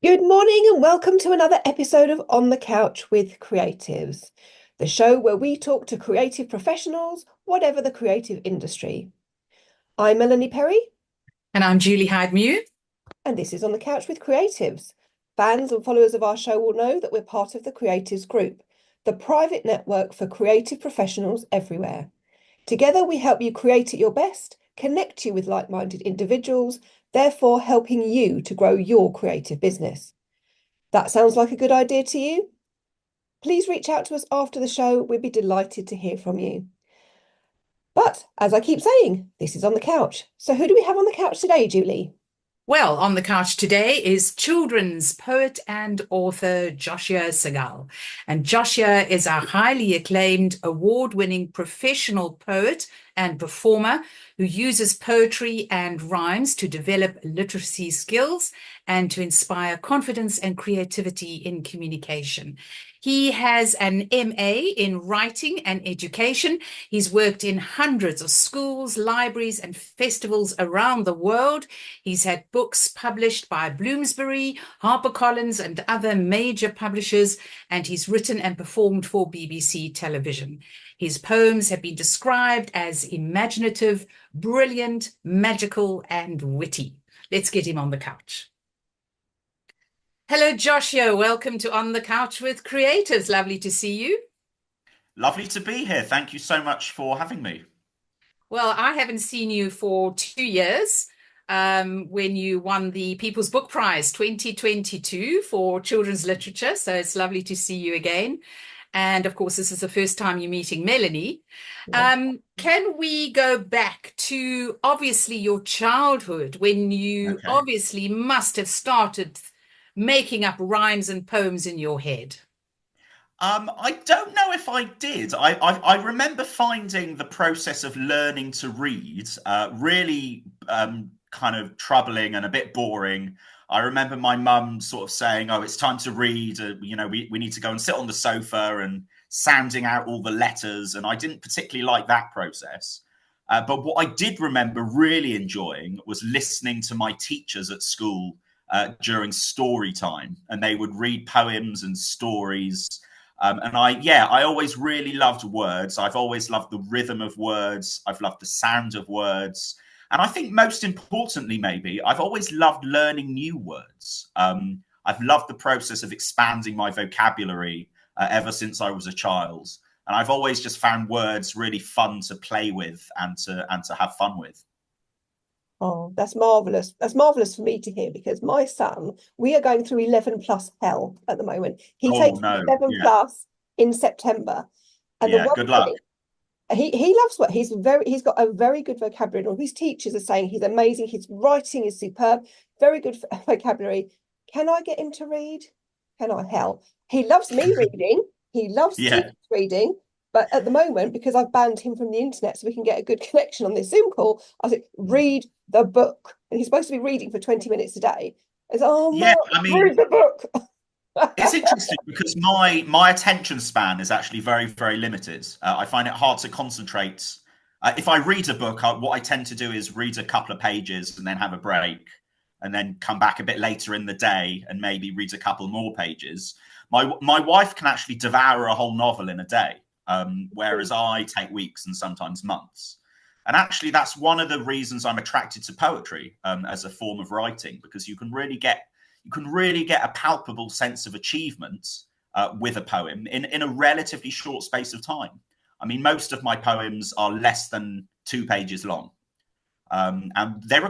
Good morning and welcome to another episode of On the Couch with Creatives, the show where we talk to creative professionals, whatever the creative industry. I'm Melanie Perry, And I'm Julie Hyde-Mew. and this is On the Couch with Creatives. Fans and followers of our show will know that we're part of the Creatives Group, the private network for creative professionals everywhere. Together, we help you create at your best, connect you with like-minded individuals, therefore helping you to grow your creative business. That sounds like a good idea to you? Please reach out to us after the show. We'd be delighted to hear from you. But as I keep saying, this is On the Couch. So who do we have on the couch today, Julie? Well, on the couch today is children's poet and author Joshua Seigal. And Joshua is a highly acclaimed, award-winning professional poet and performer who uses poetry and rhymes to develop literacy skills and to inspire confidence and creativity in communication. He has an MA in writing and education. He's worked in hundreds of schools, libraries, and festivals around the world. He's had books published by Bloomsbury, HarperCollins, and other major publishers, and he's written and performed for BBC television. His poems have been described as imaginative, brilliant, magical, and witty. Let's get him on the couch. Hello, Joshua. Welcome to On the Couch with Creatives. Lovely to see you. Lovely to be here. Thank you so much for having me. Well, I haven't seen you for 2 years when you won the People's Book Prize 2022 for children's literature. So it's lovely to see you again. And of course, this is the first time you're meeting Melanie. Can we go back to obviously your childhood when you Okay. obviously must have started making up rhymes and poems in your head? I don't know if I did. I remember finding the process of learning to read really kind of troubling and a bit boring. I remember my mum sort of saying, "Oh, it's time to read. We need to go and sit on the sofa," and sounding out all the letters. And I didn't particularly like that process. But what I did remember really enjoying was listening to my teachers at school during story time, and they would read poems and stories. And I always really loved words. I've always loved the rhythm of words. I've loved the sound of words. And I think most importantly, maybe, I've always loved learning new words. I've loved the process of expanding my vocabulary ever since I was a child. And I've always just found words really fun to play with and to have fun with. Oh, that's marvelous. That's marvelous for me to hear because my son, we are going through 11 plus hell at the moment. He Oh takes no, 11 yeah, plus in September. And the yeah. one Good luck. thing he loves what he's got a very good vocabulary. All his teachers are saying he's amazing. His writing is superb, very good vocabulary. Can I get him to read? Can I? Hell, he loves me reading. He loves Yeah. teachers reading. But at the moment, because I've banned him from the internet so we can get a good connection on this Zoom call, I said, read the book. And he's supposed to be reading for 20 minutes a day. It's, oh, Yeah, Mum, I read mean, the book. it's interesting because my attention span is actually very, very limited. I find it hard to concentrate. If I read a book, what I tend to do is read a couple of pages and then have a break, and then come back a bit later in the day and maybe read a couple more pages. My wife can actually devour a whole novel in a day, whereas I take weeks and sometimes months. And actually, that's one of the reasons I'm attracted to poetry as a form of writing, because you can really get a palpable sense of achievement with a poem in a relatively short space of time. I mean, most of my poems are less than 2 pages long, and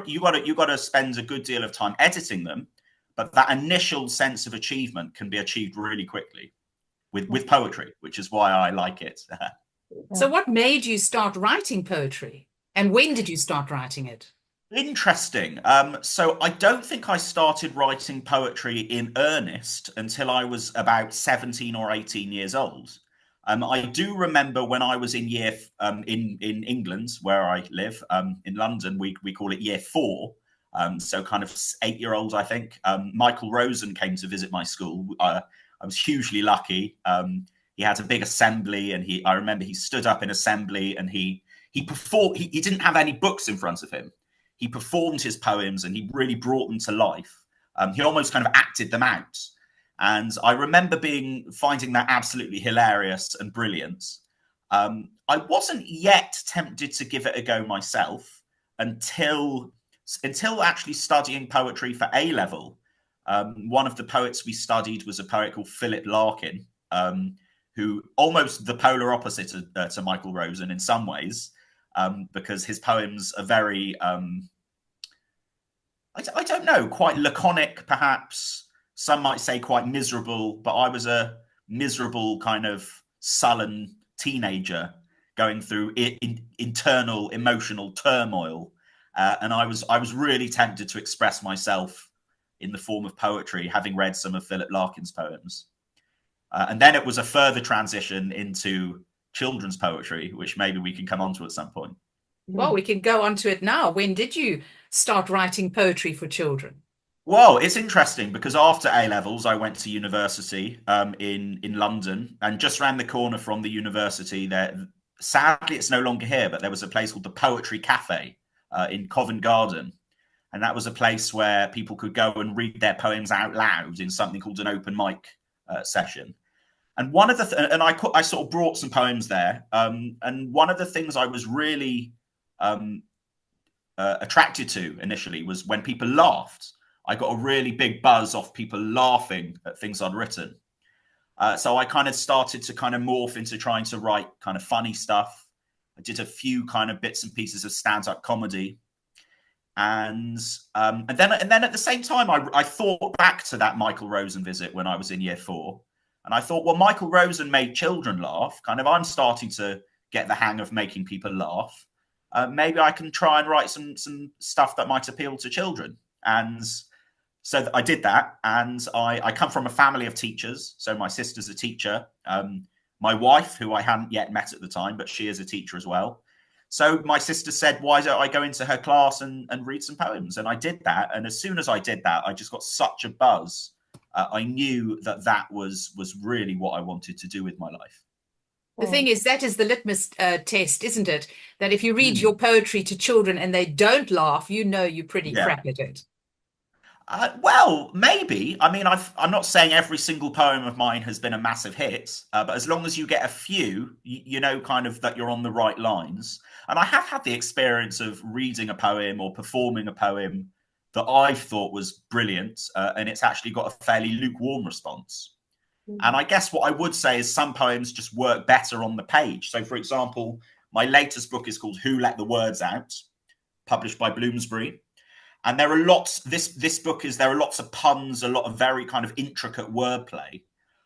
you got to spend a good deal of time editing them. But that initial sense of achievement can be achieved really quickly with poetry, which is why I like it. So what made you start writing poetry? And when did you start writing it? Interesting. So I don't think I started writing poetry in earnest until I was about 17 or 18 years old. I do remember when I was in in England, where I live, in London, we call it year four. So kind of 8-year-old, I think. Michael Rosen came to visit my school. I was hugely lucky. He had a big assembly, and I remember he stood up in assembly and he performed. He didn't have any books in front of him. He performed his poems and he really brought them to life. He almost kind of acted them out. And I remember finding that absolutely hilarious and brilliant. I wasn't yet tempted to give it a go myself until actually studying poetry for A-level. One of the poets we studied was a poet called Philip Larkin, who almost the polar opposite to Michael Rosen in some ways, because his poems are very, I don't know, quite laconic, perhaps. Some might say quite miserable, but I was a miserable kind of sullen teenager going through internal emotional turmoil. And I was really tempted to express myself in the form of poetry, having read some of Philip Larkin's poems. And then it was a further transition into children's poetry, which maybe we can come on to at some point. Well, we can go on to it now. When did you start writing poetry for children? Well, it's interesting because after A-levels, I went to university in London, and just around the corner from the university there, sadly, it's no longer here, but there was a place called the Poetry Cafe in Covent Garden. And that was a place where people could go and read their poems out loud in something called an open mic session. And one of the and I sort of brought some poems there. And one of the things I was really attracted to initially was when people laughed. I got a really big buzz off people laughing at things I'd written. So I kind of started to kind of morph into trying to write kind of funny stuff. I did a few kind of bits and pieces of stand-up comedy. And then at the same time, I thought back to that Michael Rosen visit when I was in year 4. And I thought, well, Michael Rosen made children laugh. Kind of, I'm starting to get the hang of making people laugh. Maybe I can try and write some stuff that might appeal to children. And so I did that. And I come from a family of teachers. So my sister's a teacher. My wife, who I hadn't yet met at the time, but she is a teacher as well. So my sister said, why don't I go into her class and read some poems? And I did that. And as soon as I did that, I just got such a buzz. I knew that was really what I wanted to do with my life. The thing is, that is the litmus test, isn't it? That if you read your poetry to children and they don't laugh, you know you're pretty crap at it. Well, maybe. I mean, I'm not saying every single poem of mine has been a massive hit, but as long as you get a few, you know kind of that you're on the right lines. And I have had the experience of reading a poem or performing a poem that I thought was brilliant, and it's actually got a fairly lukewarm response. And I guess what I would say is some poems just work better on the page. So, for example, my latest book is called Who Let the Words Out, published by Bloomsbury. And there are lots, this book is, there are lots of puns, a lot of very kind of intricate wordplay.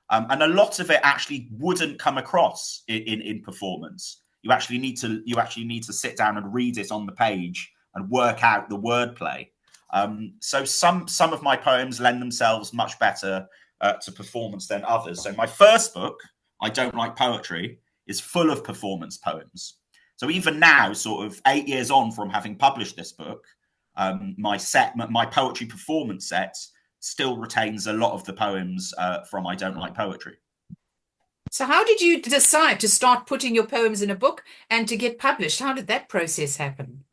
And a lot of it actually wouldn't come across in performance. You actually need to sit down and read it on the page and work out the wordplay. So some of my poems lend themselves much better to performance than others. So my first book, I Don't Like Poetry, is full of performance poems. So even now, sort of 8 years on from having published this book, my poetry performance set still retains a lot of the poems from I Don't Like Poetry. So how did you decide to start putting your poems in a book and to get published? How did that process happen?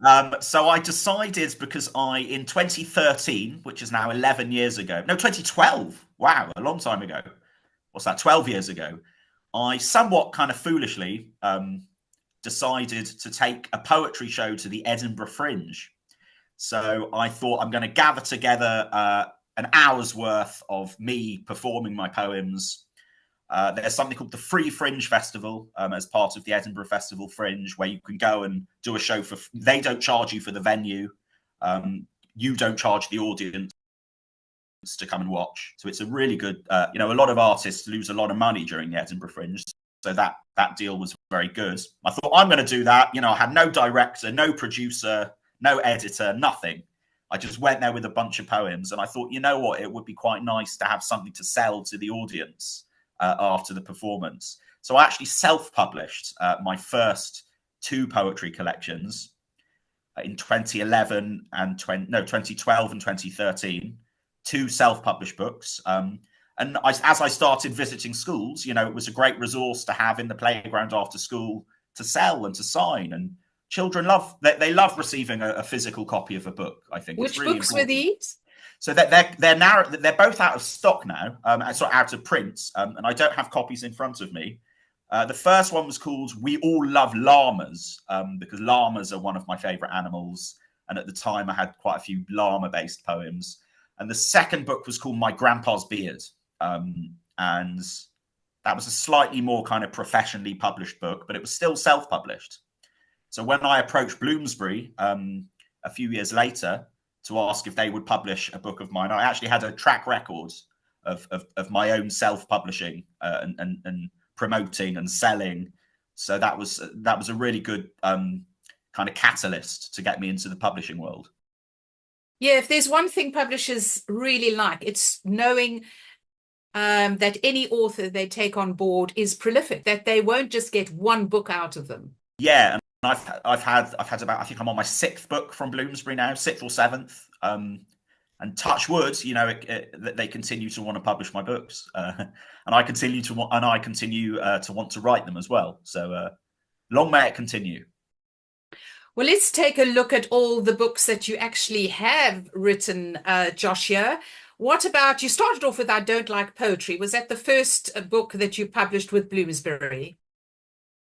So I decided because in 2013, which is now 11 years ago, no, 2012, wow, a long time ago. What's that, 12 years ago? I somewhat kind of foolishly decided to take a poetry show to the Edinburgh Fringe. So I thought I'm going to gather together an hour's worth of me performing my poems. There's something called the Free Fringe Festival as part of the Edinburgh Festival Fringe, where you can go and do a show for, they don't charge you for the venue. You don't charge the audience to come and watch. So it's a really good, a lot of artists lose a lot of money during the Edinburgh Fringe. So that deal was very good. I thought I'm going to do that. I had no director, no producer, no editor, nothing. I just went there with a bunch of poems. And I thought, you know what, it would be quite nice to have something to sell to the audience after the performance. So I actually self-published my first 2 poetry collections in 2011 and 2012 and 2013, 2 self-published books. And as I started visiting schools, it was a great resource to have in the playground after school to sell and to sign. And children love receiving a physical copy of a book, I think. Which books were these? So they're both out of stock now, sort of out of print, and I don't have copies in front of me. The first one was called "We All Love Llamas," because llamas are one of my favourite animals, and at the time I had quite a few llama-based poems. And the second book was called "My Grandpa's Beard," and that was a slightly more kind of professionally published book, but it was still self-published. So when I approached Bloomsbury a few years later to ask if they would publish a book of mine, I actually had a track record of my own self-publishing and promoting and selling. So that was a really good kind of catalyst to get me into the publishing world. Yeah, if there's one thing publishers really like, it's knowing that any author they take on board is prolific, that they won't just get one book out of them. Yeah, and I've had about, I think I'm on my 6th book from Bloomsbury now, 6th or 7th. And touch wood, you know, that they continue to want to publish my books, and I continue to want to write them as well. So long may it continue. Well, let's take a look at all the books that you actually have written, Joshua. What about, you started off with I Don't Like Poetry. Was that the first book that you published with Bloomsbury?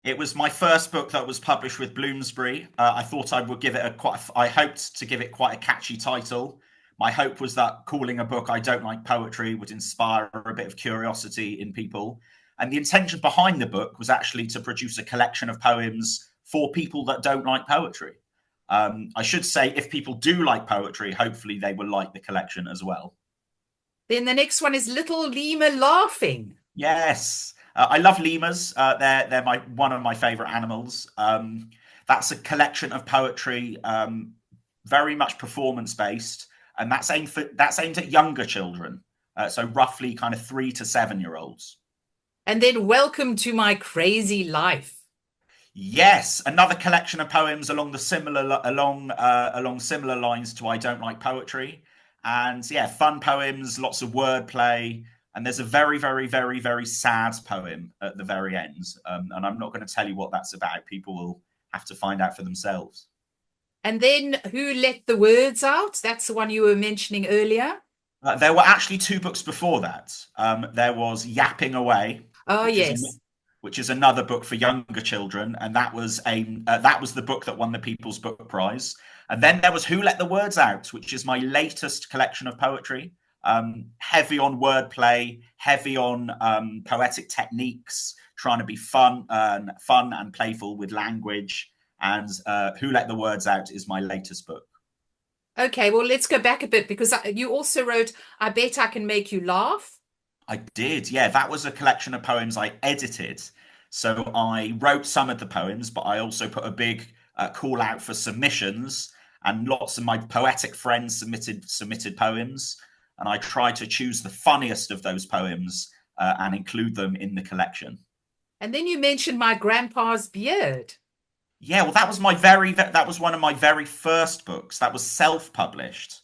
It was my first book that was published with Bloomsbury. I thought I would give it I hoped to give it quite a catchy title. My hope was that calling a book I Don't Like Poetry would inspire a bit of curiosity in people. And the intention behind the book was actually to produce a collection of poems for people that don't like poetry. I should say, if people do like poetry, hopefully they will like the collection as well. Then the next one is Little Lemur Laughing. Yes, I love lemurs. They're one of my favourite animals. That's a collection of poetry, very much performance-based. And that's aimed at younger children, so roughly kind of 3 to 7-year-olds. And then Welcome to My Crazy Life. Yes, another collection of poems along similar lines to I Don't Like Poetry, and yeah, fun poems, lots of wordplay, and there's a very, very, very, very sad poem at the very end, and I'm not going to tell you what that's about. People will have to find out for themselves. And then Who Let the Words Out? That's the one you were mentioning earlier. There were actually 2 books before that. There was Yapping Away. Oh, yes. Which is another book for younger children, and that was the book that won the People's Book Prize. And then there was Who Let the Words Out, which is my latest collection of poetry, heavy on wordplay, heavy on poetic techniques, trying to be fun and playful with language. And Who Let the Words Out is my latest book. Okay, well, let's go back a bit, because you also wrote I Bet I Can Make You Laugh. I did, yeah. That was a collection of poems I edited. So I wrote some of the poems, but I also put a big call out for submissions, and lots of my poetic friends submitted poems, and I tried to choose the funniest of those poems and include them in the collection. And then you mentioned My Grandpa's Beard. Yeah, well, that was one of my very first books. That was self-published.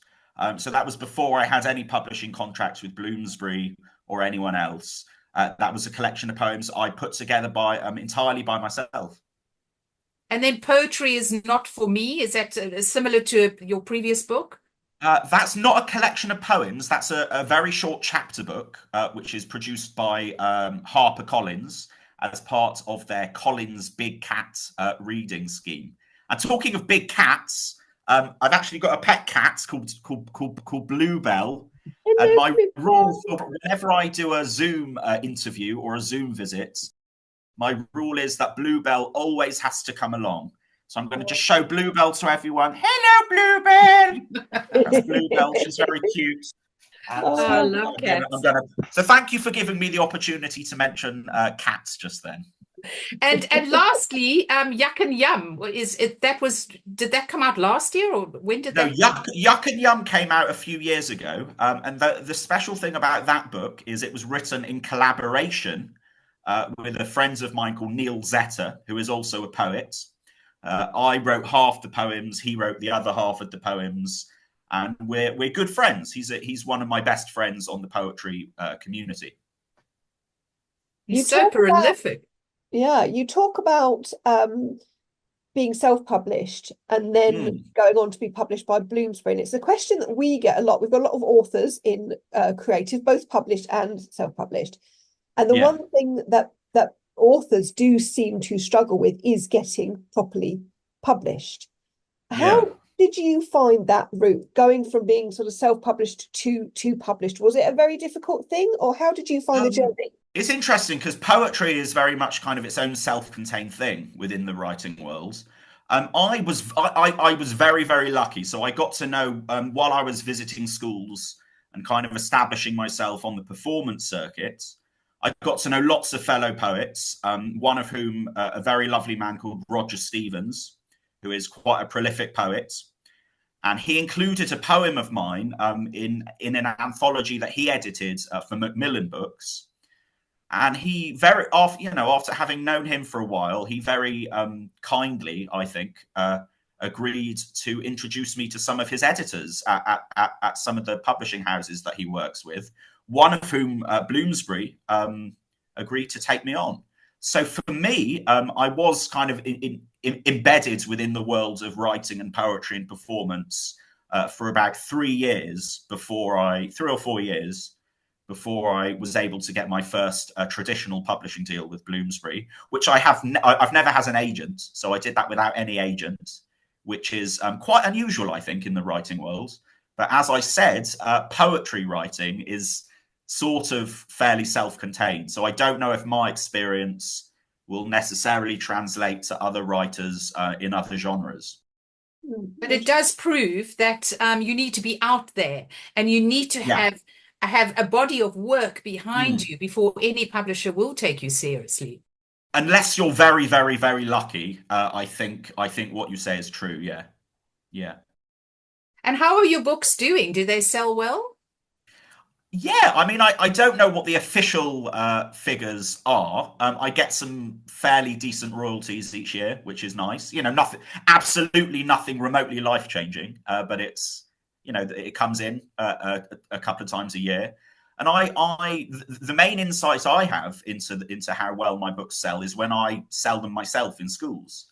So that was before I had any publishing contracts with Bloomsbury or anyone else. That was a collection of poems I put together entirely by myself. And then Poetry Is Not For Me. Is that similar to your previous book? That's not a collection of poems. That's a very short chapter book, which is produced by HarperCollins as part of their Collins Big Cat reading scheme. And talking of big cats, I've actually got a pet cat called Bluebell. And my rule for whenever I do a Zoom interview or a Zoom visit, my rule is that Bluebell always has to come along. So I'm going to just show Bluebell to everyone. Hello, Bluebell. That's Bluebell. She's very cute. I love cats. So thank you for giving me the opportunity to mention cats just then. And lastly, Yuck and Yum. Did that come out last year, or when did that? No, Yuck and Yum came out a few years ago, and the special thing about that book is it was written in collaboration with a friend of mine called Neil Zetter, who is also a poet. I wrote half the poems, he wrote the other half of the poems, and we're good friends. He's one of my best friends on the poetry community. He's so prolific. Yeah, you talk about being self-published and then going on to be published by Bloomsbury? And it's a question that we get a lot. We've got a lot of authors in creative, both published and self-published. And the one thing that authors do seem to struggle with is getting properly published. How did you find that route, going from being sort of self-published to published? Was it a very difficult thing, or how did you find the journey? It's interesting because poetry is very much kind of its own self-contained thing within the writing world. I was very, very lucky. So I got to know, while I was visiting schools and kind of establishing myself on the performance circuit, I got to know lots of fellow poets, one of whom, a very lovely man called Roger Stevens, who is quite a prolific poet. And he included a poem of mine in an anthology that he edited for Macmillan Books. And he after having known him for a while, he very kindly, I think, agreed to introduce me to some of his editors at some of the publishing houses that he works with, one of whom, Bloomsbury, agreed to take me on. So for me, I was kind of embedded within the world of writing and poetry and performance for about 3 or 4 years before I was able to get my first traditional publishing deal with Bloomsbury, which I've never had an agent. So I did that without any agent, which is quite unusual, I think, in the writing world. But as I said, poetry writing is sort of fairly self-contained. So I don't know if my experience will necessarily translate to other writers in other genres. But it does prove that you need to be out there, and you need to have a body of work behind you before any publisher will take you seriously. Unless you're very, very, very lucky, I think what you say is true. Yeah. And how are your books doing? Do they sell well? Yeah, I mean, I don't know what the official figures are. I get some fairly decent royalties each year, which is nice. Absolutely nothing remotely life-changing, but it's, it comes in a couple of times a year. And the main insight I have into how well my books sell is when I sell them myself in schools.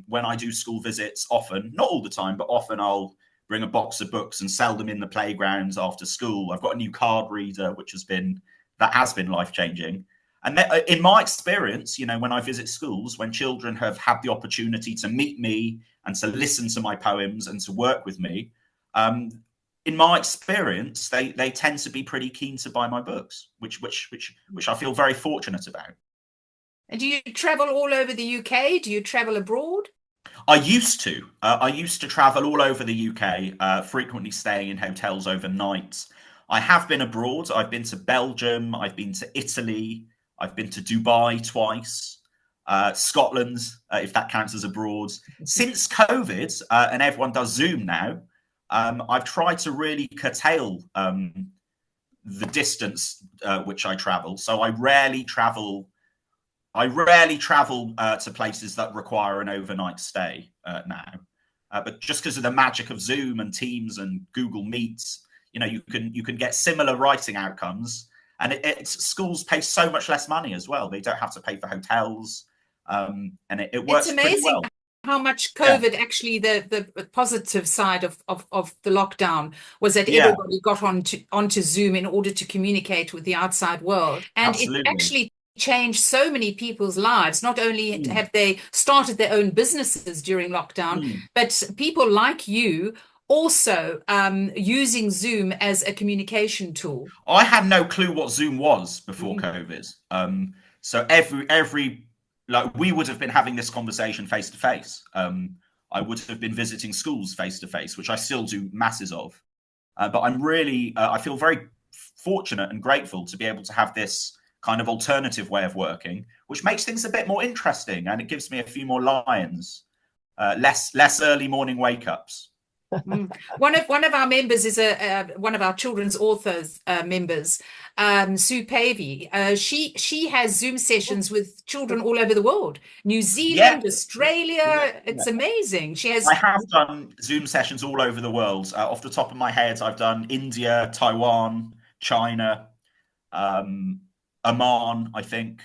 When I do school visits, often, not all the time, but often I'll bring a box of books and sell them in the playgrounds after school. I've got a new card reader, which has been life-changing. And in my experience, when I visit schools, when children have had the opportunity to meet me and to listen to my poems and to work with me, in my experience, they tend to be pretty keen to buy my books, which I feel very fortunate about. And do you travel all over the UK? Do you travel abroad? I used to travel all over the UK, frequently staying in hotels overnight. I have been abroad. I've been to Belgium. I've been to Italy. I've been to Dubai twice. Scotland, if that counts as abroad. Since COVID, and everyone does Zoom now, I've tried to really curtail the distance which I travel. So I rarely travel to places that require an overnight stay now. But just because of the magic of Zoom and Teams and Google Meets, you can get similar writing outcomes. And schools pay so much less money as well. They don't have to pay for hotels, and it works pretty well. How much COVID actually, the positive side of the lockdown was that everybody got onto Zoom in order to communicate with the outside world, and Absolutely. It actually changed so many people's lives. Not only have they started their own businesses during lockdown, but people like you also using Zoom as a communication tool. I had no clue what Zoom was before COVID. So every we would have been having this conversation face to face. I would have been visiting schools face to face, which I still do masses of. But I'm really, I feel very fortunate and grateful to be able to have this kind of alternative way of working, which makes things a bit more interesting, and it gives me a few more lines, less early morning wake ups. One of our members is one of our children's authors members, Sue Pavey. She has Zoom sessions with children all over the world, New Zealand, Australia. It's amazing. I have done Zoom sessions all over the world. Off the top of my head, I've done India, Taiwan, China, Oman, I think,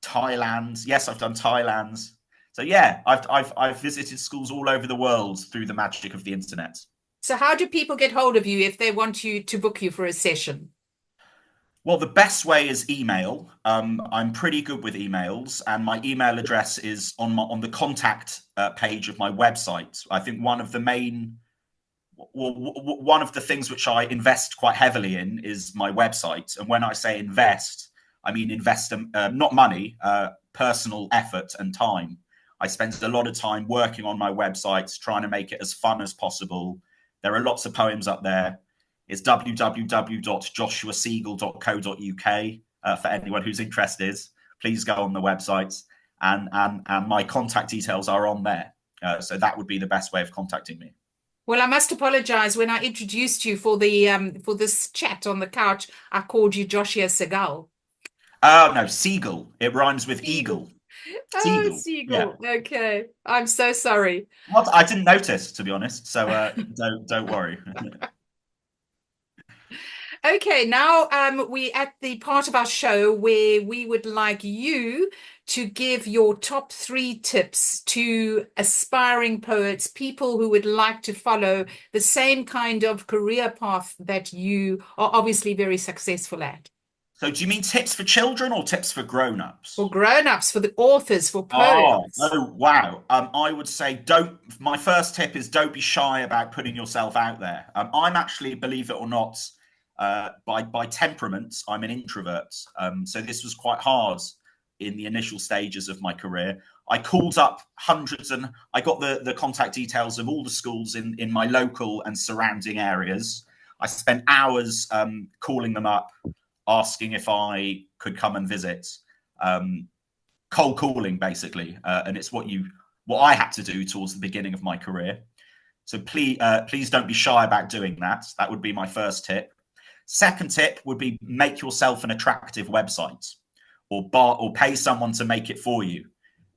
Thailand. Yes, I've done Thailand. So yeah, I've visited schools all over the world through the magic of the internet. So how do people get hold of you if they want you to book you for a session? Well, the best way is email. I'm pretty good with emails, and my email address is on the contact page of my website. I think one of the things which I invest quite heavily in is my website. And when I say invest, I mean invest not money, personal effort and time. I spend a lot of time working on my websites, trying to make it as fun as possible. There are lots of poems up there. It's www.joshuaseigal.co.uk for anyone who's interested. Please go on the website, and my contact details are on there. So that would be the best way of contacting me. Well, I must apologize. When I introduced you for for this chat on the couch, I called you Joshua Seigal. Oh no, Seigal. It rhymes with eagle. Oh, Seigal. Seigal. Yeah. Okay. I'm so sorry. What? I didn't notice, to be honest. So don't worry. Okay, now we at the part of our show where we would like you to give your top 3 tips to aspiring poets, people who would like to follow the same kind of career path that you are obviously very successful at. So do you mean tips for children or tips for grown-ups? For grown-ups, for the authors, for Oh, poets. wow. I would say my first tip is don't be shy about putting yourself out there. I'm actually, believe it or not, by temperament, I'm an introvert. So this was quite hard in the initial stages of my career. I called up hundreds, and I got the contact details of all the schools in my local and surrounding areas. I spent hours calling them up, asking if I could come and visit. Cold calling, basically, and it's what I had to do towards the beginning of my career. So please don't be shy about doing that. That would be my first tip. Second tip would be make yourself an attractive website, or pay someone to make it for you,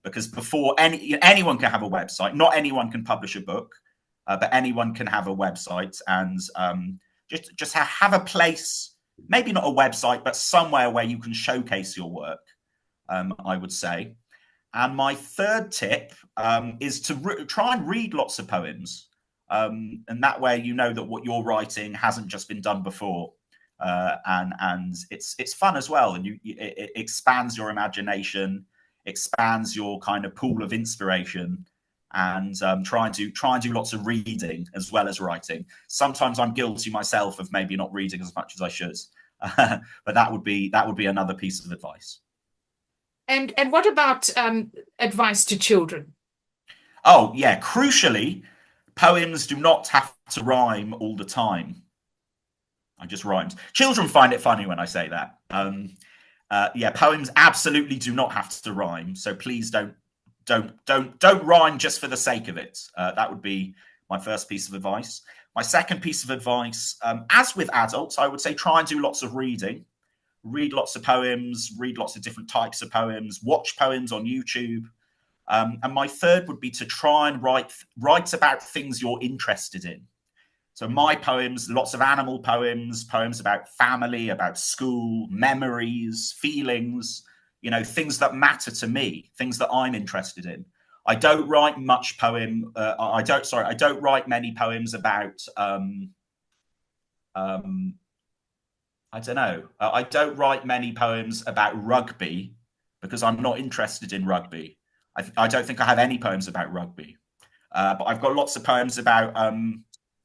because before anyone can have a website. Not anyone can publish a book, but anyone can have a website, and just have a place, maybe not a website, but somewhere where you can showcase your work. I would say. And my third tip is to try and read lots of poems. And that way you know that what you're writing hasn't just been done before. And it's fun as well. And it expands your imagination, expands your kind of pool of inspiration, and try and do lots of reading as well as writing. Sometimes I'm guilty myself of maybe not reading as much as I should. But that would be another piece of advice. And what about advice to children? Oh, yeah. Crucially, poems do not have to rhyme all the time. I just rhymed. Children find it funny when I say that. Yeah, poems absolutely do not have to rhyme. So please don't rhyme just for the sake of it. That would be my first piece of advice. My second piece of advice, as with adults, I would say try and do lots of reading. Read lots of poems, read lots of different types of poems, watch poems on YouTube. And my third would be to try and write about things you're interested in. So my poems, lots of animal poems, poems about family, about school, memories, feelings, things that matter to me, things that I'm interested in. I don't write much poem. I don't write many poems about I don't know. I don't write many poems about rugby because I'm not interested in rugby. I don't think I have any poems about rugby. But I've got lots of poems about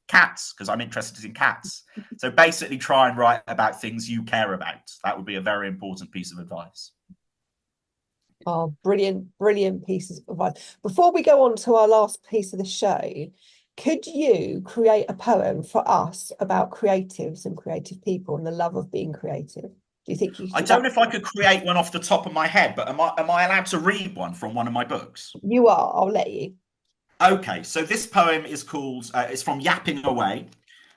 cats because I'm interested in cats. So basically try and write about things you care about. That would be a very important piece of advice. Oh, brilliant, brilliant pieces of advice. Before we go on to our last piece of the show, could you create a poem for us about creatives and creative people and the love of being creative? Do you think you could? I don't know if I could create one off the top of my head, but am I allowed to read one from one of my books? You are. I'll let you. Okay, so this poem is called, it's from Yapping Away,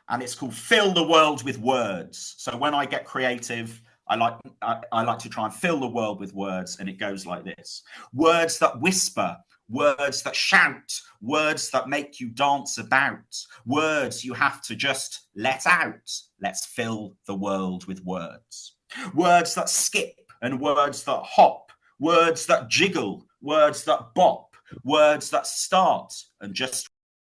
and it's called Fill the World with Words. So when I get creative, I like to try and fill the world with words, and it goes like this. Words that whisper, words that shout, words that make you dance about, words you have to just let out. Let's fill the world with words. Words that skip and words that hop, words that jiggle, words that bop, Words that start and just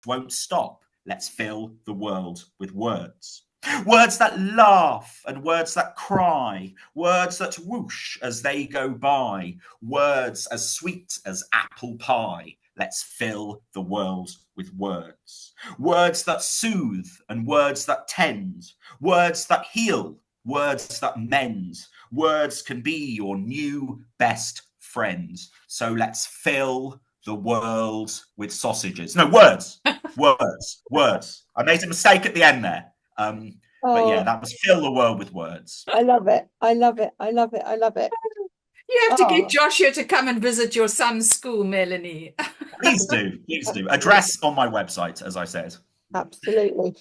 won't stop. Let's fill the world with words. Words that laugh and words that cry, words that whoosh as they go by, words as sweet as apple pie. Let's fill the world with words. Words that soothe and words that tend, words that heal, words that mend. Words can be your new best friend. So let's fill the world with sausages. No, words, words. I made a mistake at the end there. But yeah, that was fill the world with words. I love it. I love it. I love it. I love it. You have to get Joshua to come and visit your son's school, Melanie. Please do. Please do. Address on my website, as I said. Absolutely.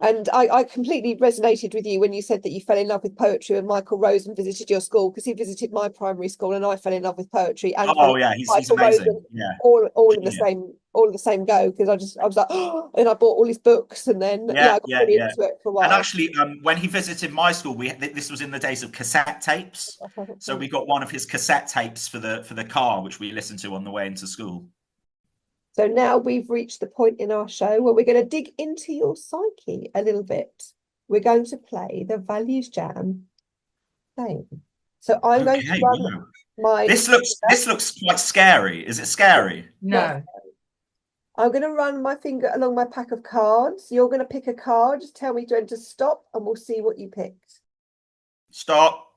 And I completely resonated with you when you said that you fell in love with poetry when Michael Rosen visited your school, because he visited my primary school and I fell in love with poetry. And yeah, he's Michael amazing. Rosen, Yeah, all in the same go, because I was like, oh, and I bought all his books, and then I got really into it for a while. And actually, when he visited my school, this was in the days of cassette tapes, so we got one of his cassette tapes for the car, which we listened to on the way into school. So now we've reached the point in our show where we're going to dig into your psyche a little bit. We're going to play the Values Jam game. So I'm going to run my... This looks quite scary. Is it scary? No. I'm going to run my finger along my pack of cards. You're going to pick a card. Just tell me when to stop and we'll see what you picked. Stop.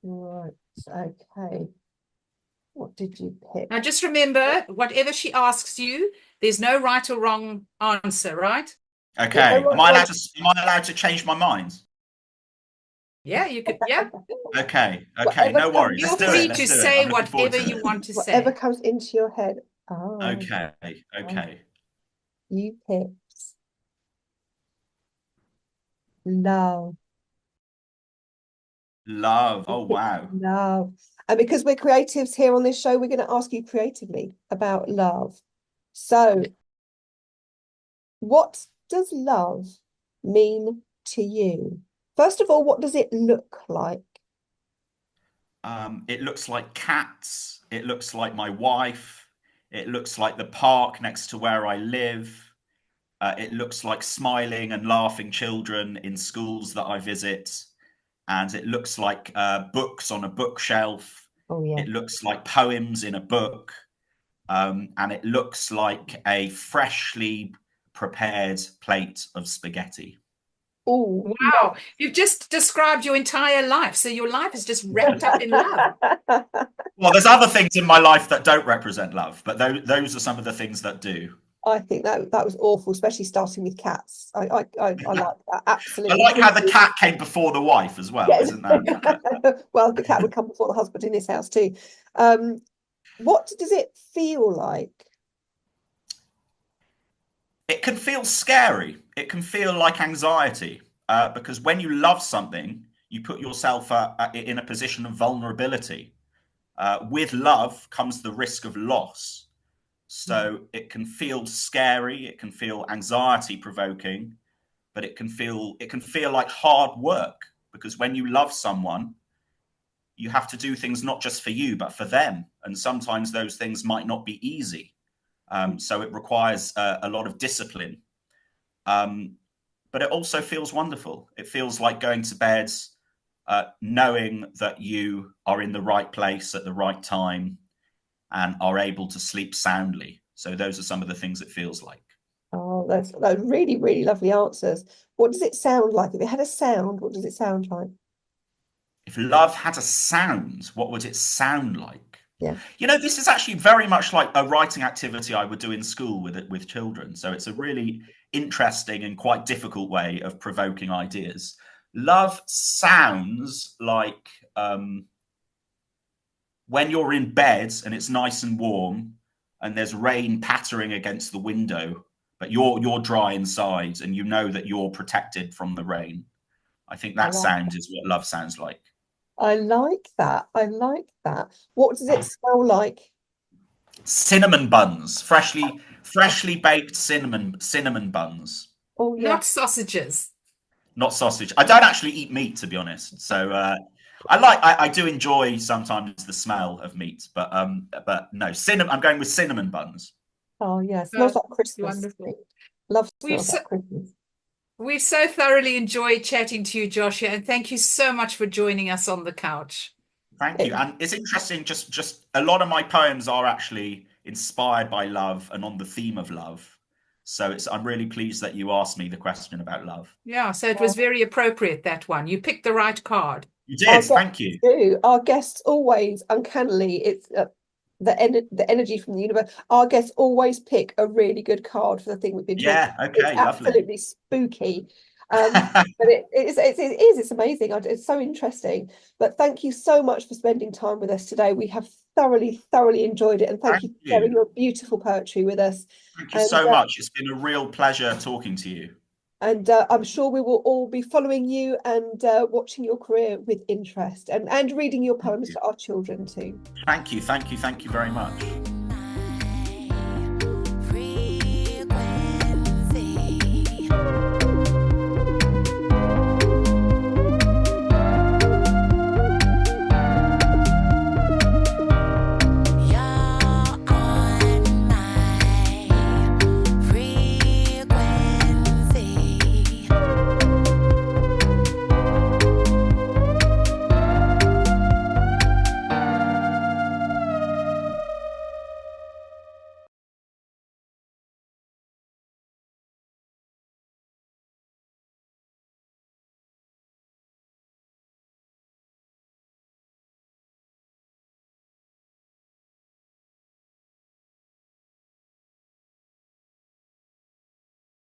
Right. Okay. What did you pick? Now, just remember, whatever she asks you, there's no right or wrong answer, right? Okay. Am I allowed to change my mind? Yeah, you could. Yeah. Okay. No worries. You're free to say whatever you want to say. Whatever comes into your head. Oh. Okay. You picked love. Love. Oh, wow. Love. And because we're creatives here on this show, we're going to ask you creatively about love. So, what does love mean to you? First of all, what does it look like? It looks like cats. It looks like my wife. It looks like the park next to where I live. It looks like smiling and laughing children in schools that I visit. And it looks like books on a bookshelf. Oh, yeah. It looks like poems in a book. And it looks like a freshly prepared plate of spaghetti. Oh, wow. You've just described your entire life. So your life is just wrapped up in love. Well, there's other things in my life that don't represent love, but those are some of the things that do. I think that was awful, especially starting with cats. I like that, absolutely. I like how the cat came before the wife as well, yes. Isn't that? Well, the cat would come before the husband in this house too. What does it feel like? It can feel scary. It can feel like anxiety, because when you love something, you put yourself in a position of vulnerability. With love comes the risk of loss. So it can feel scary, it can feel anxiety provoking, but it can feel like hard work, because when you love someone, you have to do things not just for you, but for them. And sometimes those things might not be easy. So it requires a lot of discipline. But it also feels wonderful. It feels like going to bed knowing that you are in the right place at the right time and are able to sleep soundly. So those are some of the things it feels like. Oh, that's really, really lovely answers. What does it sound like? If it had a sound, what does it sound like? If love had a sound, what would it sound like? Yeah. You know, this is actually very much like a writing activity I would do in school with children. So it's a really interesting and quite difficult way of provoking ideas. Love sounds like when you're in bed and it's nice and warm and there's rain pattering against the window, but you're dry inside and you know that you're protected from the rain. I think that sound is what love sounds like. I like that. I like that. What does it smell like? Cinnamon buns, freshly baked cinnamon buns. Oh, yeah. Not sausages. Not sausage. I don't actually eat meat, to be honest. So I do enjoy sometimes the smell of meat, but no, cinnamon. I'm going with cinnamon buns. Oh yeah, smells like Christmas. Wonderful. Love We've smells so, like Christmas. we've so thoroughly enjoyed chatting to you, Joshua, and thank you so much for joining us on the couch. Thank you. And it's interesting, just a lot of my poems are actually inspired by love and on the theme of love. So I'm really pleased that you asked me the question about love. Yeah, so it was very appropriate, that one. You picked the right card. You did, thank you. Our guests always, uncannily, it's the energy from the universe. Our guests always pick a really good card for the thing we've been talking about. Okay, it's lovely. Absolutely spooky. But it's amazing. It's so interesting. But thank you so much for spending time with us today. We have thoroughly enjoyed it, and thank you for sharing your beautiful poetry with us. Thank you so much. It's been a real pleasure talking to you. And I'm sure we will all be following you and watching your career with interest, and reading your poems to our children too. Thank you very much.